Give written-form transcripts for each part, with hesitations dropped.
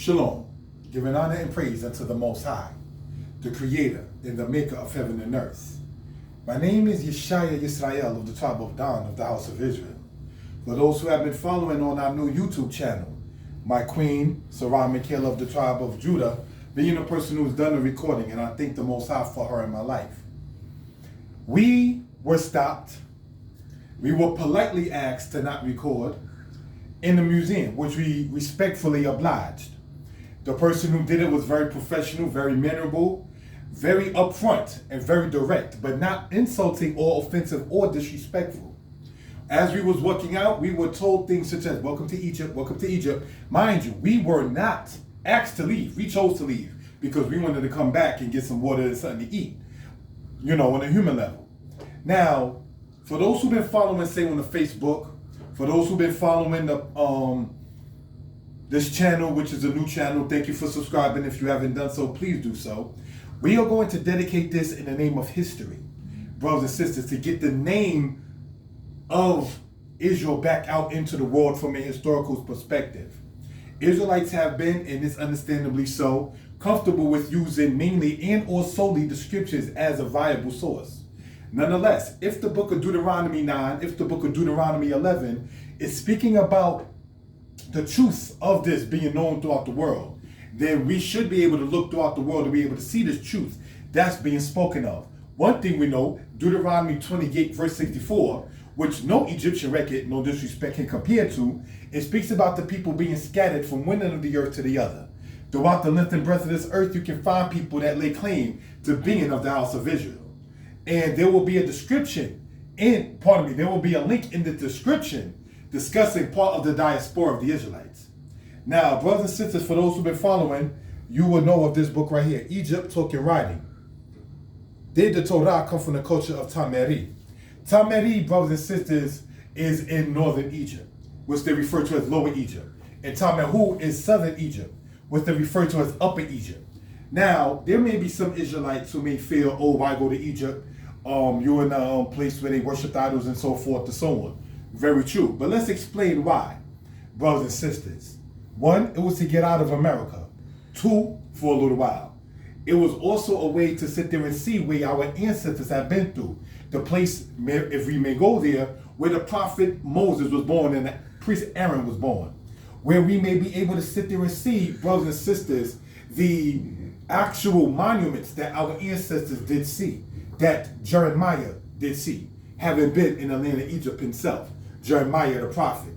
Shalom, giving honor and praise unto the Most High, the Creator and the Maker of heaven and earth. My name is Yeshaya Yisrael of the tribe of Dan of the house of Israel. For those who have been following on our new YouTube channel, my queen, Sarah Michaela of the tribe of Judah, being the person who's done the recording, and I thank the Most High for her in my life. We were stopped. We were politely asked to not record in the museum, which we respectfully obliged. The person who did it was very professional, very mannerable, very upfront, and very direct, but not insulting or offensive or disrespectful. As we was walking out, we were told things such as, welcome to Egypt, welcome to Egypt. Mind you, we were not asked to leave. We chose to leave because we wanted to come back and get some water and something to eat, on a human level. Now, for those who've been following, say on the Facebook, for those who've been following the this channel, which is a new channel, thank you for subscribing. If you haven't done so, please do so. We are going to dedicate this in the name of history, brothers and sisters, to get the name of Israel back out into the world from a historical perspective. Israelites have been, and it's understandably so, comfortable with using mainly and or solely the scriptures as a viable source. Nonetheless, if the book of Deuteronomy 9, if the book of Deuteronomy 11 is speaking about the truth of this being known throughout the world, then we should be able to look throughout the world to be able to see this truth that's being spoken of. One thing we know, Deuteronomy 28 verse 64, which no Egyptian record, no disrespect, can compare to, it speaks about the people being scattered from one end of the earth to the other. Throughout the length and breadth of this earth, you can find people that lay claim to being of the house of Israel. And there will be a description there will be a link in the description discussing part of the diaspora of the Israelites. Now, brothers and sisters, for those who've been following, you will know of this book right here, Egypt, Talking Writing. Did the Torah come from the culture of Tameri? Tameri, brothers and sisters, is in northern Egypt, which they refer to as Lower Egypt. And Tamehu is southern Egypt, which they refer to as Upper Egypt. Now, there may be some Israelites who may feel, oh, why go to Egypt? You're in a place where they worship idols and so forth and so on. Very true. But let's explain why, brothers and sisters. One, it was to get out of America. Two, for a little while. It was also a way to sit there and see where our ancestors have been through. The place, if we may go there, where the prophet Moses was born and the priest Aaron was born. Where we may be able to sit there and see, brothers and sisters, the actual monuments that our ancestors did see, that Jeremiah did see, having been in the land of Egypt himself, Jeremiah the prophet.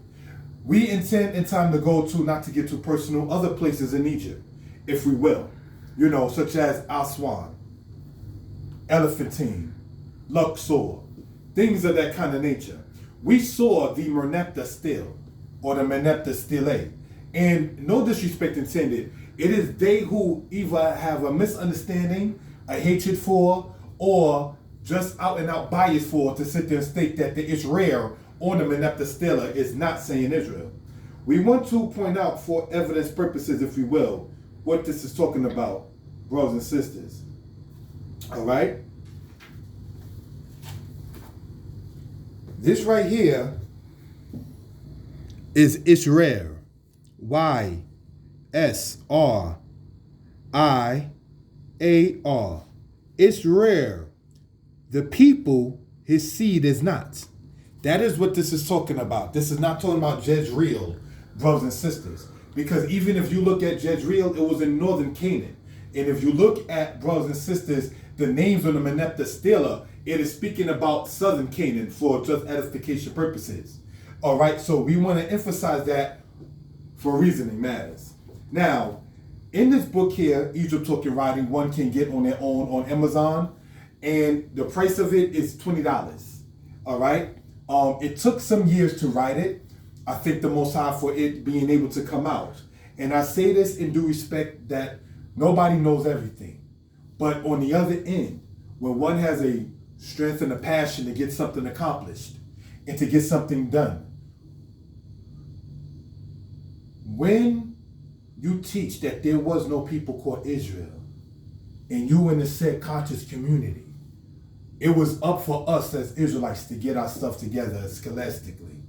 We intend in time to go to, not to get too personal, other places in Egypt, if we will, such as Aswan, Elephantine, Luxor, things of that kind of nature. We saw the Merneptah still, or the Merneptah stele, and no disrespect intended, it is they who either have a misunderstanding, a hatred for, or just out and out bias for, to sit there and state that the Israel or the Merneptah stele is not saying Israel. We want to point out for evidence purposes, if we will, what this is talking about, brothers and sisters. All right? This right here is Israel. Y-S-R-I-A-R. Israel. The people, his seed is not. That is what this is talking about. This is not talking about Jezreel, brothers and sisters. Because even if you look at Jezreel, it was in northern Canaan. And if you look at, brothers and sisters, the names on the Merneptah stele, it is speaking about southern Canaan for just edification purposes. All right, so we want to emphasize that for reasoning matters. Now, in this book here, Egypt Talking Writing, one can get on their own on Amazon. And the price of it is $20. All right. It took some years to write it. I thank the Most High for it being able to come out. And I say this in due respect that nobody knows everything. But on the other end, when one has a strength and a passion to get something accomplished and to get something done, when you teach that there was no people called Israel and you in the said conscious community, it was up for us as Israelites to get our stuff together scholastically,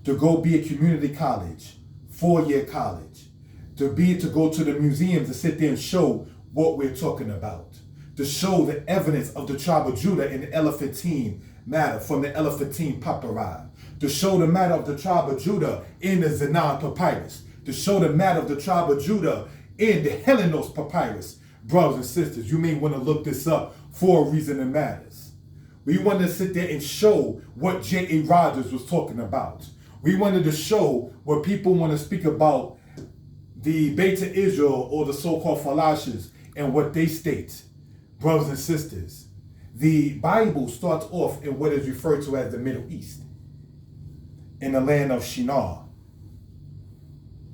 to go be a community college, 4-year college, to go to the museums to sit there and show what we're talking about, to show the evidence of the tribe of Judah in the Elephantine matter from the Elephantine papyri, to show the matter of the tribe of Judah in the Zenan papyrus, to show the matter of the tribe of Judah in the Hellenos papyrus. Brothers and sisters, you may want to look this up for a reason that matters. We want to sit there and show what J.A. Rogers was talking about. We wanted to show what people want to speak about the Beta Israel or the so-called Falashas and what they state. Brothers and sisters, the Bible starts off in what is referred to as the Middle East, in the land of Shinar.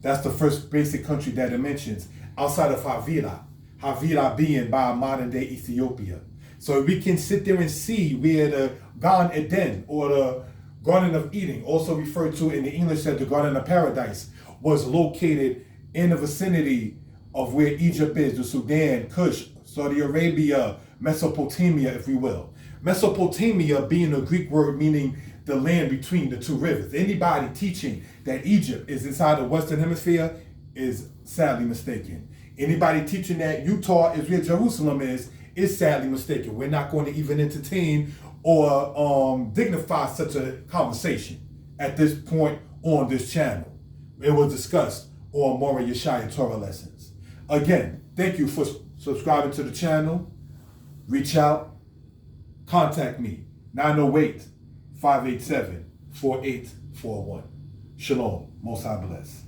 That's the first basic country that it mentions outside of Havilah. Havilah being by modern day Ethiopia. So we can sit there and see where the Gan Eden or the Garden of Eden, also referred to in the English as the Garden of Paradise, was located in the vicinity of where Egypt is, the Sudan, Kush, Saudi Arabia, Mesopotamia, if we will. Mesopotamia being a Greek word meaning the land between the two rivers. Anybody teaching that Egypt is inside the Western Hemisphere is sadly mistaken. Anybody teaching that Utah is where Jerusalem is sadly mistaken. We're not going to even entertain or dignify such a conversation at this point on this channel. It was discussed on Mora Yeshaya Torah Lessons. Again, thank you for subscribing to the channel. Reach out, contact me, 908-587-4841. Shalom, Most High bless.